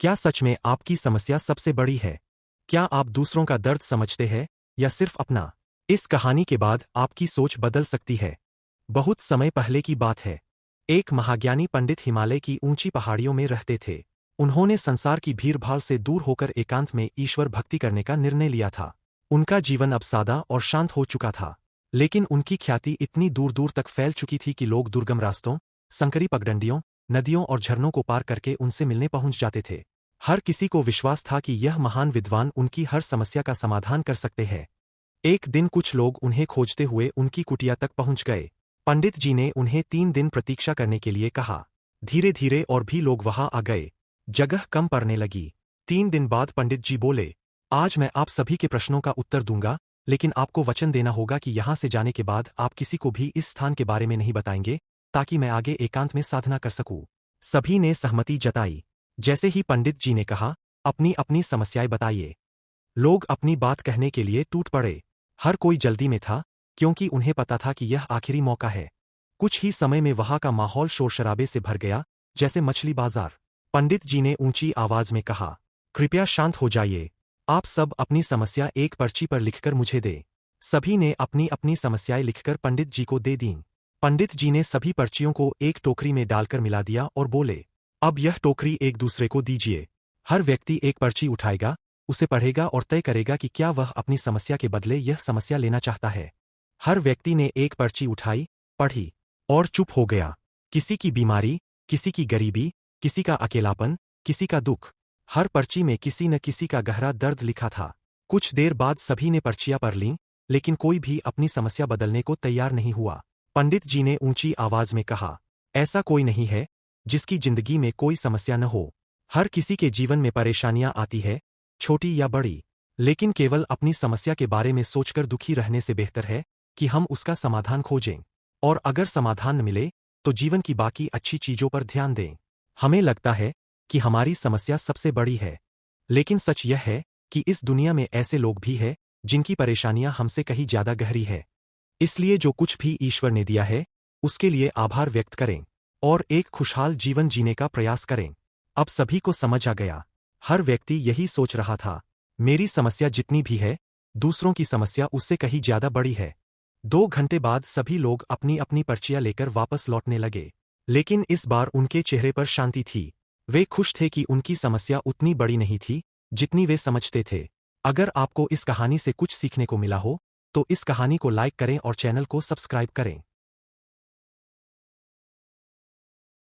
क्या सच में आपकी समस्या सबसे बड़ी है? क्या आप दूसरों का दर्द समझते हैं या सिर्फ अपना? इस कहानी के बाद आपकी सोच बदल सकती है। बहुत समय पहले की बात है। एक महाज्ञानी पंडित हिमालय की ऊंची पहाड़ियों में रहते थे। उन्होंने संसार की भीड़भाड़ से दूर होकर एकांत में ईश्वर भक्ति करने का निर्णय लिया था। उनका जीवन अब सादा और शांत हो चुका था, लेकिन उनकी ख्याति इतनी दूर दूर तक फैल चुकी थी कि लोग दुर्गम रास्तों, संकरी पगडंडियों, नदियों और झरनों को पार करके उनसे मिलने पहुंच जाते थे। हर किसी को विश्वास था कि यह महान विद्वान उनकी हर समस्या का समाधान कर सकते हैं। एक दिन कुछ लोग उन्हें खोजते हुए उनकी कुटिया तक पहुंच गए। पंडित जी ने उन्हें 3 दिन प्रतीक्षा करने के लिए कहा। धीरे धीरे और भी लोग वहां आ गए। जगह कम पड़ने लगी। 3 दिन बाद पंडित जी बोले, आज मैं आप सभी के प्रश्नों का उत्तर दूंगा, लेकिन आपको वचन देना होगा कि यहां से जाने के बाद आप किसी को भी इस स्थान के बारे में नहीं बताएंगे, ताकि मैं आगे एकांत में साधना कर सकूं। सभी ने सहमति जताई। जैसे ही पंडित जी ने कहा, अपनी अपनी समस्याएं बताइए। लोग अपनी बात कहने के लिए टूट पड़े। हर कोई जल्दी में था, क्योंकि उन्हें पता था कि यह आखिरी मौका है। कुछ ही समय में वहां का माहौल शोर शराबे से भर गया, जैसे मछली बाजार। पंडित जी ने ऊंची आवाज में कहा, कृपया शांत हो जाइए। आप सब अपनी समस्या एक पर्ची पर लिखकर मुझे दें। सभी ने अपनी अपनी समस्याएं लिखकर पंडित जी को दे दीं। पंडित जी ने सभी पर्चियों को एक टोकरी में डालकर मिला दिया और बोले, अब यह टोकरी एक दूसरे को दीजिए। हर व्यक्ति एक पर्ची उठाएगा, उसे पढ़ेगा और तय करेगा कि क्या वह अपनी समस्या के बदले यह समस्या लेना चाहता है। हर व्यक्ति ने एक पर्ची उठाई, पढ़ी और चुप हो गया। किसी की बीमारी, किसी की गरीबी, किसी का अकेलापन, किसी का दुख। हर पर्ची में किसी न किसी का गहरा दर्द लिखा था। कुछ देर बाद सभी ने पर्चियां पढ़ लीं, लेकिन कोई भी अपनी समस्या बदलने को तैयार नहीं हुआ। पंडित जी ने ऊंची आवाज में कहा, ऐसा कोई नहीं है जिसकी जिंदगी में कोई समस्या न हो। हर किसी के जीवन में परेशानियां आती है, छोटी या बड़ी। लेकिन केवल अपनी समस्या के बारे में सोचकर दुखी रहने से बेहतर है कि हम उसका समाधान खोजें। और अगर समाधान न मिले, तो जीवन की बाकी अच्छी चीजों पर ध्यान दें। हमें लगता है कि हमारी समस्या सबसे बड़ी है, लेकिन सच यह है कि इस दुनिया में ऐसे लोग भी हैं जिनकी परेशानियां हमसे कहीं ज्यादा गहरी है। इसलिए जो कुछ भी ईश्वर ने दिया है, उसके लिए आभार व्यक्त करें और एक खुशहाल जीवन जीने का प्रयास करें। अब सभी को समझ आ गया। हर व्यक्ति यही सोच रहा था, मेरी समस्या जितनी भी है, दूसरों की समस्या उससे कहीं ज्यादा बड़ी है। 2 घंटे बाद सभी लोग अपनी अपनी पर्चियां लेकर वापस लौटने लगे, लेकिन इस बार उनके चेहरे पर शांति थी। वे खुश थे कि उनकी समस्या उतनी बड़ी नहीं थी जितनी वे समझते थे। अगर आपको इस कहानी से कुछ सीखने को मिला हो, तो इस कहानी को लाइक करें और चैनल को सब्सक्राइब करें।